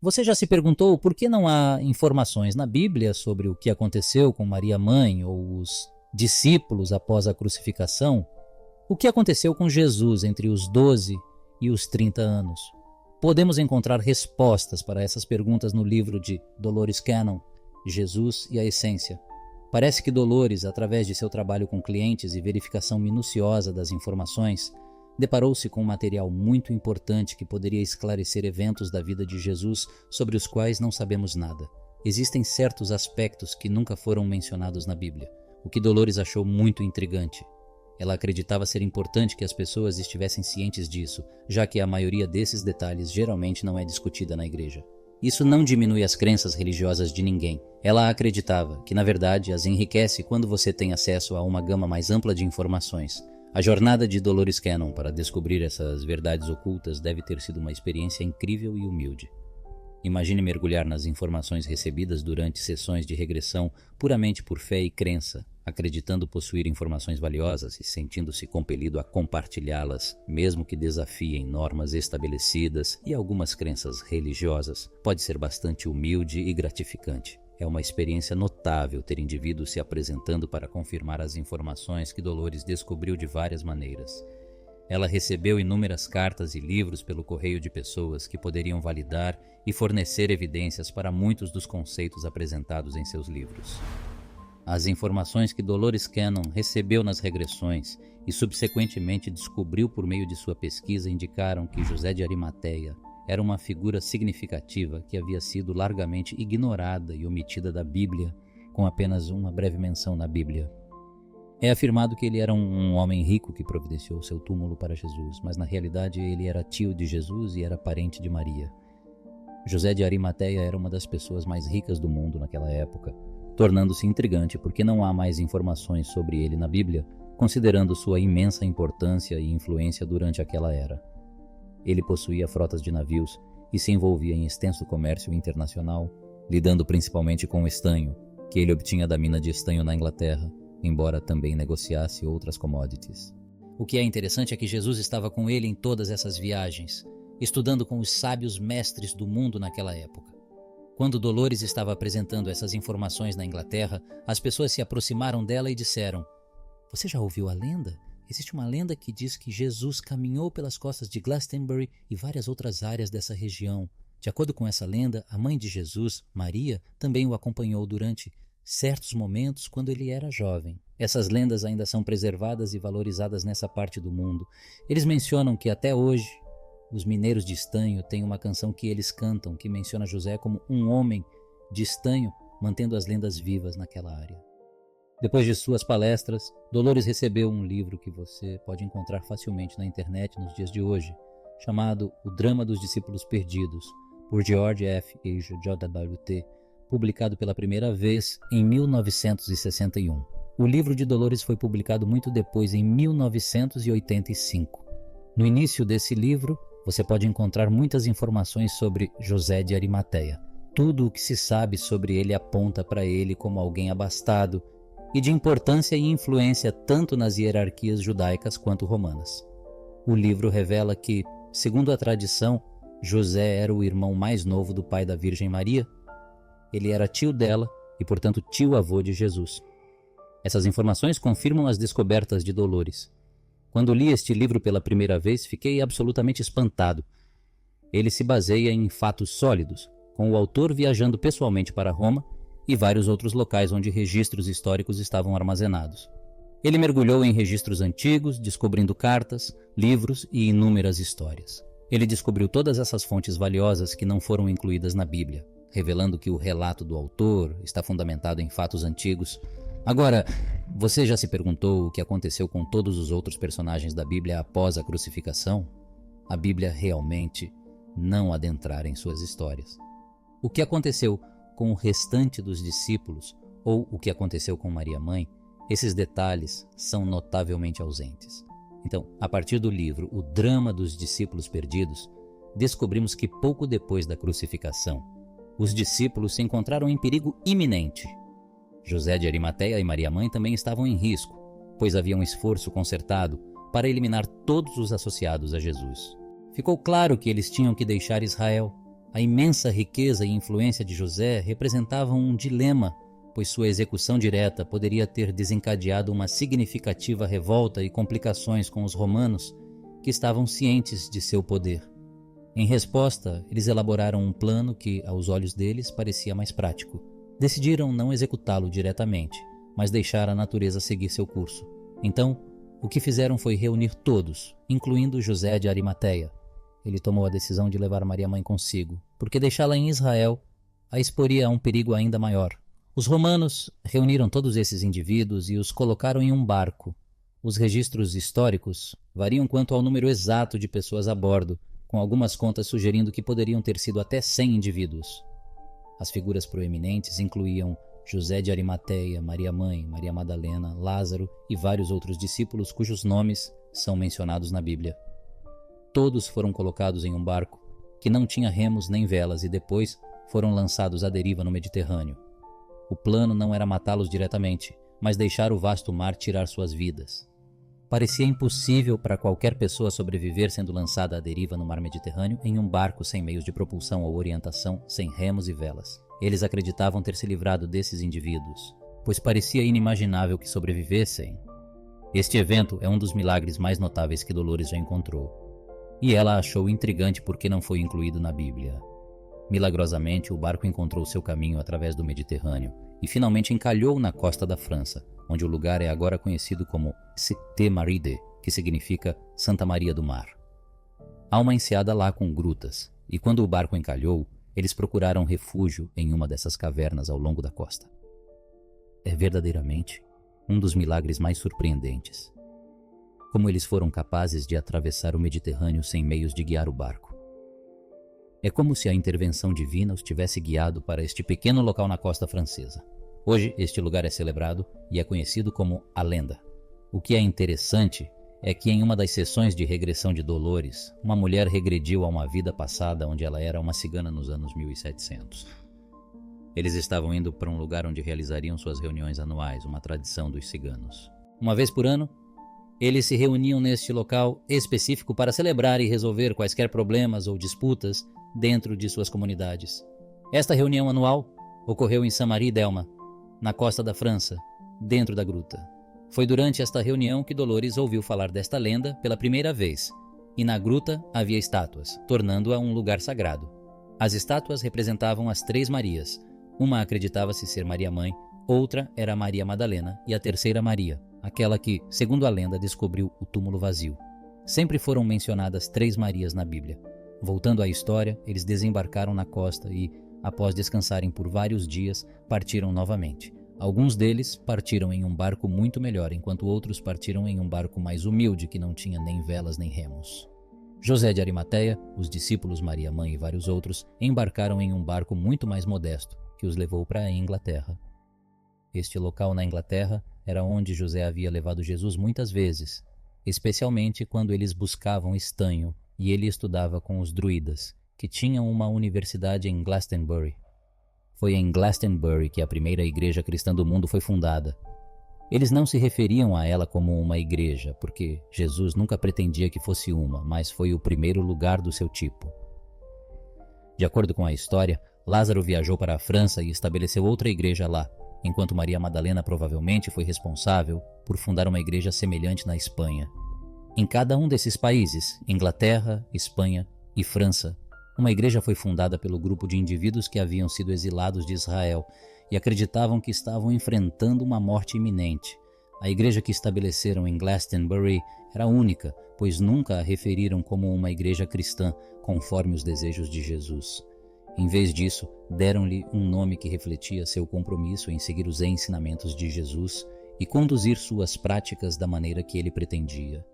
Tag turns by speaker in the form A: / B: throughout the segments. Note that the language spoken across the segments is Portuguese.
A: Você já se perguntou por que não há informações na Bíblia sobre o que aconteceu com Maria Mãe ou os discípulos após a crucificação? O que aconteceu com Jesus entre os 12 e os 30 anos? Podemos encontrar respostas para essas perguntas no livro de Dolores Cannon, Jesus e a Essência. Parece que Dolores, através de seu trabalho com clientes e verificação minuciosa das informações, deparou-se com um material muito importante que poderia esclarecer eventos da vida de Jesus sobre os quais não sabemos nada. Existem certos aspectos que nunca foram mencionados na Bíblia, o que Dolores achou muito intrigante. Ela acreditava ser importante que as pessoas estivessem cientes disso, já que a maioria desses detalhes geralmente não é discutida na igreja. Isso não diminui as crenças religiosas de ninguém. Ela acreditava que, na verdade, as enriquece quando você tem acesso a uma gama mais ampla de informações. A jornada de Dolores Cannon para descobrir essas verdades ocultas deve ter sido uma experiência incrível e humilde. Imagine mergulhar nas informações recebidas durante sessões de regressão puramente por fé e crença, acreditando possuir informações valiosas e sentindo-se compelido a compartilhá-las, mesmo que desafiem normas estabelecidas e algumas crenças religiosas. Pode ser bastante humilde e gratificante. É uma experiência notável ter indivíduos se apresentando para confirmar as informações que Dolores descobriu de várias maneiras. Ela recebeu inúmeras cartas e livros pelo correio de pessoas que poderiam validar e fornecer evidências para muitos dos conceitos apresentados em seus livros. As informações que Dolores Cannon recebeu nas regressões e subsequentemente descobriu por meio de sua pesquisa indicaram que José de Arimateia era uma figura significativa que havia sido largamente ignorada e omitida da Bíblia, com apenas uma breve menção na Bíblia. É afirmado que ele era um homem rico que providenciou seu túmulo para Jesus, mas na realidade ele era tio de Jesus e era parente de Maria. José de Arimateia era uma das pessoas mais ricas do mundo naquela época, tornando-se intrigante porque não há mais informações sobre ele na Bíblia, considerando sua imensa importância e influência durante aquela era. Ele possuía frotas de navios e se envolvia em extenso comércio internacional, lidando principalmente com o estanho, que ele obtinha da mina de estanho na Inglaterra, embora também negociasse outras commodities. O que é interessante é que Jesus estava com ele em todas essas viagens, estudando com os sábios mestres do mundo naquela época. Quando Dolores estava apresentando essas informações na Inglaterra, as pessoas se aproximaram dela e disseram: "Você já ouviu a lenda? Existe uma lenda que diz que Jesus caminhou pelas costas de Glastonbury e várias outras áreas dessa região. De acordo com essa lenda, a mãe de Jesus, Maria, também o acompanhou durante certos momentos quando ele era jovem. Essas lendas ainda são preservadas e valorizadas nessa parte do mundo. Eles mencionam que até hoje os mineiros de estanho têm uma canção que eles cantam que menciona José como um homem de estanho, mantendo as lendas vivas naquela área." Depois de suas palestras, Dolores recebeu um livro que você pode encontrar facilmente na internet nos dias de hoje, chamado O Drama dos Discípulos Perdidos, por George F. Asia JWT, publicado pela primeira vez em 1961. O livro de Dolores foi publicado muito depois, em 1985. No início desse livro, você pode encontrar muitas informações sobre José de Arimateia. Tudo o que se sabe sobre ele aponta para ele como alguém abastado e de importância e influência tanto nas hierarquias judaicas quanto romanas. O livro revela que, segundo a tradição, José era o irmão mais novo do pai da Virgem Maria. Ele era tio dela e, portanto, tio-avô de Jesus. Essas informações confirmam as descobertas de Dolores. Quando li este livro pela primeira vez, fiquei absolutamente espantado. Ele se baseia em fatos sólidos, com o autor viajando pessoalmente para Roma e vários outros locais onde registros históricos estavam armazenados. Ele mergulhou em registros antigos, descobrindo cartas, livros e inúmeras histórias. Ele descobriu todas essas fontes valiosas que não foram incluídas na Bíblia, revelando que o relato do autor está fundamentado em fatos antigos. Agora, você já se perguntou o que aconteceu com todos os outros personagens da Bíblia após a crucificação? A Bíblia realmente não adentra em suas histórias. O que aconteceu com o restante dos discípulos, ou o que aconteceu com Maria Mãe, esses detalhes são notavelmente ausentes. Então, a partir do livro O Drama dos Discípulos Perdidos, descobrimos que pouco depois da crucificação, os discípulos se encontraram em perigo iminente. José de Arimateia e Maria Mãe também estavam em risco, pois havia um esforço concertado para eliminar todos os associados a Jesus. Ficou claro que eles tinham que deixar Israel. A imensa riqueza e influência de José representavam um dilema, pois sua execução direta poderia ter desencadeado uma significativa revolta e complicações com os romanos, que estavam cientes de seu poder. Em resposta, eles elaboraram um plano que, aos olhos deles, parecia mais prático. Decidiram não executá-lo diretamente, mas deixar a natureza seguir seu curso. Então, o que fizeram foi reunir todos, incluindo José de Arimateia. Ele tomou a decisão de levar Maria Mãe consigo, porque deixá-la em Israel a exporia a um perigo ainda maior. Os romanos reuniram todos esses indivíduos e os colocaram em um barco. Os registros históricos variam quanto ao número exato de pessoas a bordo, com algumas contas sugerindo que poderiam ter sido até 100 indivíduos. As figuras proeminentes incluíam José de Arimateia, Maria Mãe, Maria Madalena, Lázaro e vários outros discípulos cujos nomes são mencionados na Bíblia. Todos foram colocados em um barco que não tinha remos nem velas e depois foram lançados à deriva no Mediterrâneo. O plano não era matá-los diretamente, mas deixar o vasto mar tirar suas vidas. Parecia impossível para qualquer pessoa sobreviver sendo lançada à deriva no mar Mediterrâneo em um barco sem meios de propulsão ou orientação, sem remos e velas. Eles acreditavam ter se livrado desses indivíduos, pois parecia inimaginável que sobrevivessem. Este evento é um dos milagres mais notáveis que Dolores já encontrou. E ela achou intrigante porque não foi incluído na Bíblia. Milagrosamente, o barco encontrou seu caminho através do Mediterrâneo e finalmente encalhou na costa da França, onde o lugar é agora conhecido como Cité Maride, que significa Santa Maria do Mar. Há uma enseada lá com grutas, e quando o barco encalhou, eles procuraram refúgio em uma dessas cavernas ao longo da costa. É verdadeiramente um dos milagres mais surpreendentes. Como eles foram capazes de atravessar o Mediterrâneo sem meios de guiar o barco. É como se a intervenção divina os tivesse guiado para este pequeno local na costa francesa. Hoje, este lugar é celebrado e é conhecido como a Lenda. O que é interessante é que em uma das sessões de regressão de Dolores, uma mulher regrediu a uma vida passada onde ela era uma cigana nos anos 1700. Eles estavam indo para um lugar onde realizariam suas reuniões anuais, uma tradição dos ciganos. Uma vez por ano, eles se reuniam neste local específico para celebrar e resolver quaisquer problemas ou disputas dentro de suas comunidades. Esta reunião anual ocorreu em Saint-Marie-Delma, na costa da França, dentro da gruta. Foi durante esta reunião que Dolores ouviu falar desta lenda pela primeira vez, e na gruta havia estátuas, tornando-a um lugar sagrado. As estátuas representavam as 3 Marias. Uma acreditava-se ser Maria Mãe, outra era Maria Madalena e a terceira Maria, aquela que, segundo a lenda, descobriu o túmulo vazio. Sempre foram mencionadas 3 Marias na Bíblia. Voltando à história, eles desembarcaram na costa e, após descansarem por vários dias, partiram novamente. Alguns deles partiram em um barco muito melhor, enquanto outros partiram em um barco mais humilde que não tinha nem velas nem remos. José de Arimateia, os discípulos Maria Mãe e vários outros embarcaram em um barco muito mais modesto, que os levou para a Inglaterra. Este local na Inglaterra era onde José havia levado Jesus muitas vezes, especialmente quando eles buscavam estanho e ele estudava com os druidas, que tinham uma universidade em Glastonbury. Foi em Glastonbury que a primeira igreja cristã do mundo foi fundada. Eles não se referiam a ela como uma igreja, porque Jesus nunca pretendia que fosse uma, mas foi o primeiro lugar do seu tipo. De acordo com a história, Lázaro viajou para a França e estabeleceu outra igreja lá, enquanto Maria Madalena provavelmente foi responsável por fundar uma igreja semelhante na Espanha. Em cada um desses países, Inglaterra, Espanha e França, uma igreja foi fundada pelo grupo de indivíduos que haviam sido exilados de Israel e acreditavam que estavam enfrentando uma morte iminente. A igreja que estabeleceram em Glastonbury era única, pois nunca a referiram como uma igreja cristã, conforme os desejos de Jesus. Em vez disso, deram-lhe um nome que refletia seu compromisso em seguir os ensinamentos de Jesus e conduzir suas práticas da maneira que ele pretendia.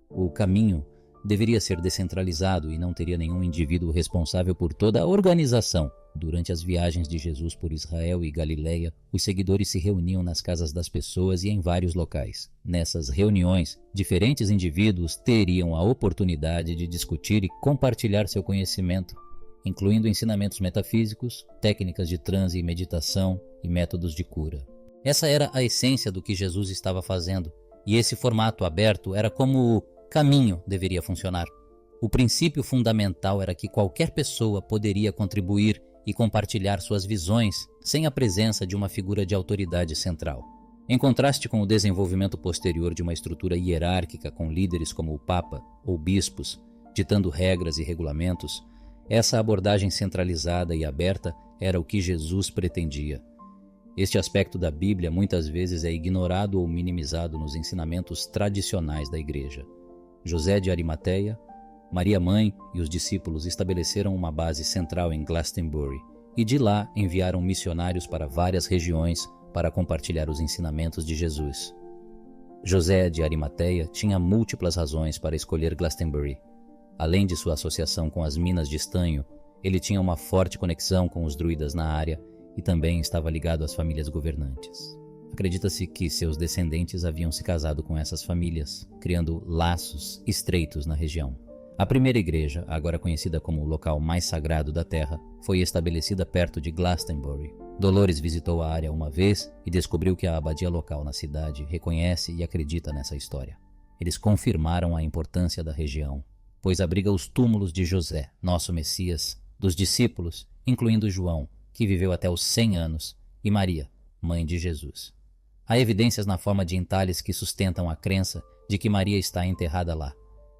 A: O caminho deveria ser descentralizado e não teria nenhum indivíduo responsável por toda a organização. Durante as viagens de Jesus por Israel e Galileia, os seguidores se reuniam nas casas das pessoas e em vários locais. Nessas reuniões, diferentes indivíduos teriam a oportunidade de discutir e compartilhar seu conhecimento, incluindo ensinamentos metafísicos, técnicas de transe e meditação e métodos de cura. Essa era a essência do que Jesus estava fazendo, e esse formato aberto era como o caminho deveria funcionar. O princípio fundamental era que qualquer pessoa poderia contribuir e compartilhar suas visões sem a presença de uma figura de autoridade central. Em contraste com o desenvolvimento posterior de uma estrutura hierárquica com líderes como o Papa ou bispos, ditando regras e regulamentos, essa abordagem centralizada e aberta era o que Jesus pretendia. Este aspecto da Bíblia muitas vezes é ignorado ou minimizado nos ensinamentos tradicionais da Igreja. José de Arimateia, Maria Mãe e os discípulos estabeleceram uma base central em Glastonbury e de lá enviaram missionários para várias regiões para compartilhar os ensinamentos de Jesus. José de Arimateia tinha múltiplas razões para escolher Glastonbury. Além de sua associação com as minas de estanho, ele tinha uma forte conexão com os druidas na área e também estava ligado às famílias governantes. Acredita-se que seus descendentes haviam se casado com essas famílias, criando laços estreitos na região. A primeira igreja, agora conhecida como o local mais sagrado da terra, foi estabelecida perto de Glastonbury. Dolores visitou a área uma vez e descobriu que a abadia local na cidade reconhece e acredita nessa história. Eles confirmaram a importância da região, pois abriga os túmulos de José, nosso Messias, dos discípulos, incluindo João, que viveu até os 100 anos, e Maria, mãe de Jesus. Há evidências na forma de entalhes que sustentam a crença de que Maria está enterrada lá.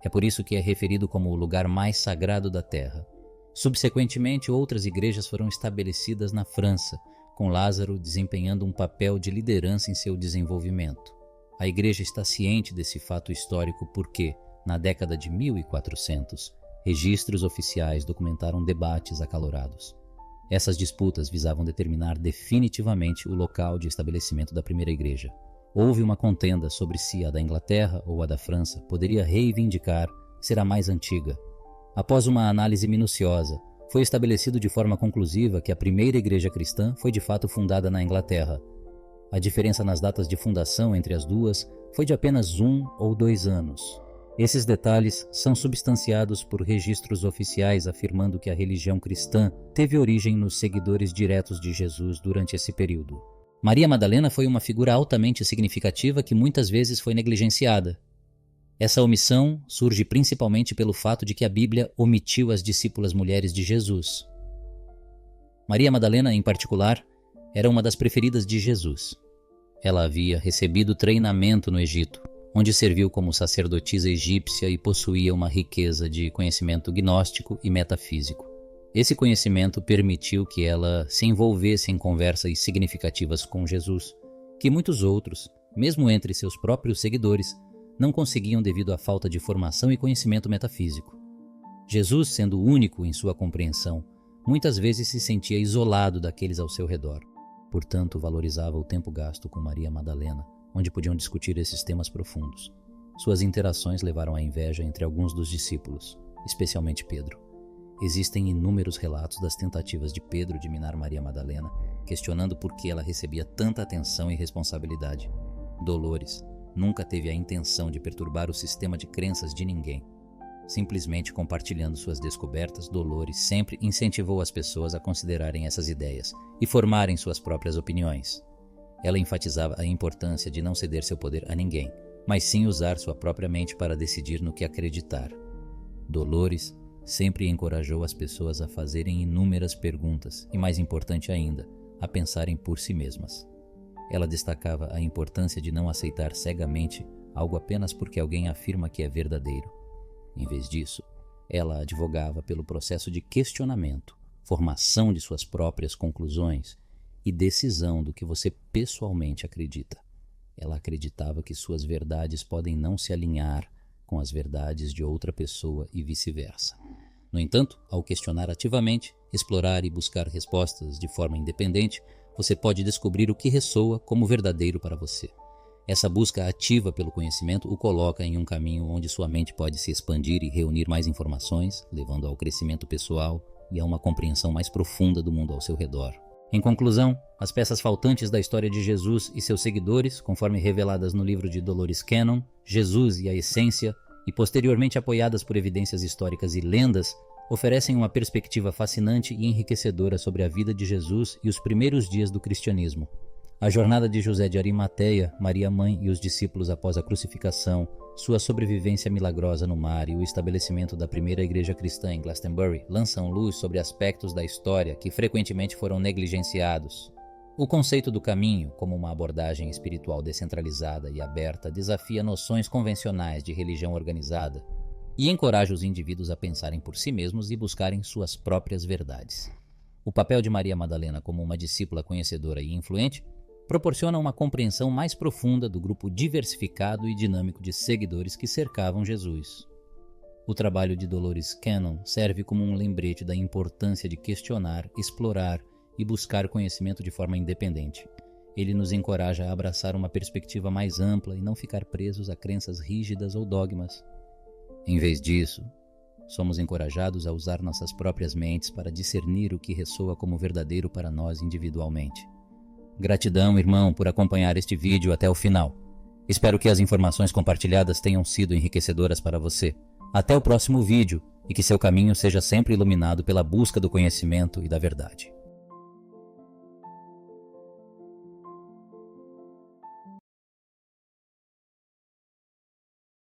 A: É por isso que é referido como o lugar mais sagrado da terra. Subsequentemente, outras igrejas foram estabelecidas na França, com Lázaro desempenhando um papel de liderança em seu desenvolvimento. A igreja está ciente desse fato histórico porque, na década de 1400, registros oficiais documentaram debates acalorados. Essas disputas visavam determinar definitivamente o local de estabelecimento da primeira igreja. Houve uma contenda sobre se a da Inglaterra ou a da França poderia reivindicar ser a mais antiga. Após uma análise minuciosa, foi estabelecido de forma conclusiva que a primeira igreja cristã foi de fato fundada na Inglaterra. A diferença nas datas de fundação entre as duas foi de apenas 1 ou 2 anos. Esses detalhes são substanciados por registros oficiais afirmando que a religião cristã teve origem nos seguidores diretos de Jesus durante esse período. Maria Madalena foi uma figura altamente significativa que muitas vezes foi negligenciada. Essa omissão surge principalmente pelo fato de que a Bíblia omitiu as discípulas mulheres de Jesus. Maria Madalena, em particular, era uma das preferidas de Jesus. Ela havia recebido treinamento no Egito, onde serviu como sacerdotisa egípcia e possuía uma riqueza de conhecimento gnóstico e metafísico. Esse conhecimento permitiu que ela se envolvesse em conversas significativas com Jesus, que muitos outros, mesmo entre seus próprios seguidores, não conseguiam devido à falta de formação e conhecimento metafísico. Jesus, sendo único em sua compreensão, muitas vezes se sentia isolado daqueles ao seu redor. Portanto, valorizava o tempo gasto com Maria Madalena, onde podiam discutir esses temas profundos. Suas interações levaram à inveja entre alguns dos discípulos, especialmente Pedro. Existem inúmeros relatos das tentativas de Pedro de minar Maria Madalena, questionando por que ela recebia tanta atenção e responsabilidade. Dolores nunca teve a intenção de perturbar o sistema de crenças de ninguém. Simplesmente compartilhando suas descobertas, Dolores sempre incentivou as pessoas a considerarem essas ideias e formarem suas próprias opiniões. Ela enfatizava a importância de não ceder seu poder a ninguém, mas sim usar sua própria mente para decidir no que acreditar. Dolores sempre encorajou as pessoas a fazerem inúmeras perguntas e, mais importante ainda, a pensarem por si mesmas. Ela destacava a importância de não aceitar cegamente algo apenas porque alguém afirma que é verdadeiro. Em vez disso, ela advogava pelo processo de questionamento, formação de suas próprias conclusões e decisão do que você pessoalmente acredita. Ela acreditava que suas verdades podem não se alinhar com as verdades de outra pessoa e vice-versa. No entanto, ao questionar ativamente, explorar e buscar respostas de forma independente, você pode descobrir o que ressoa como verdadeiro para você. Essa busca ativa pelo conhecimento o coloca em um caminho onde sua mente pode se expandir e reunir mais informações, levando ao crescimento pessoal e a uma compreensão mais profunda do mundo ao seu redor. Em conclusão, as peças faltantes da história de Jesus e seus seguidores, conforme reveladas no livro de Dolores Cannon, Jesus e a Essência, e posteriormente apoiadas por evidências históricas e lendas, oferecem uma perspectiva fascinante e enriquecedora sobre a vida de Jesus e os primeiros dias do cristianismo. A jornada de José de Arimateia, Maria Mãe e os discípulos após a crucificação, sua sobrevivência milagrosa no mar e o estabelecimento da primeira igreja cristã em Glastonbury lançam luz sobre aspectos da história que frequentemente foram negligenciados. O conceito do caminho, como uma abordagem espiritual descentralizada e aberta, desafia noções convencionais de religião organizada e encoraja os indivíduos a pensarem por si mesmos e buscarem suas próprias verdades. O papel de Maria Madalena como uma discípula conhecedora e influente proporciona uma compreensão mais profunda do grupo diversificado e dinâmico de seguidores que cercavam Jesus. O trabalho de Dolores Cannon serve como um lembrete da importância de questionar, explorar e buscar conhecimento de forma independente. Ele nos encoraja a abraçar uma perspectiva mais ampla e não ficar presos a crenças rígidas ou dogmas. Em vez disso, somos encorajados a usar nossas próprias mentes para discernir o que ressoa como verdadeiro para nós individualmente. Gratidão, irmão, por acompanhar este vídeo até o final. Espero que as informações compartilhadas tenham sido enriquecedoras para você. Até o próximo vídeo e que seu caminho seja sempre iluminado pela busca do conhecimento e da verdade.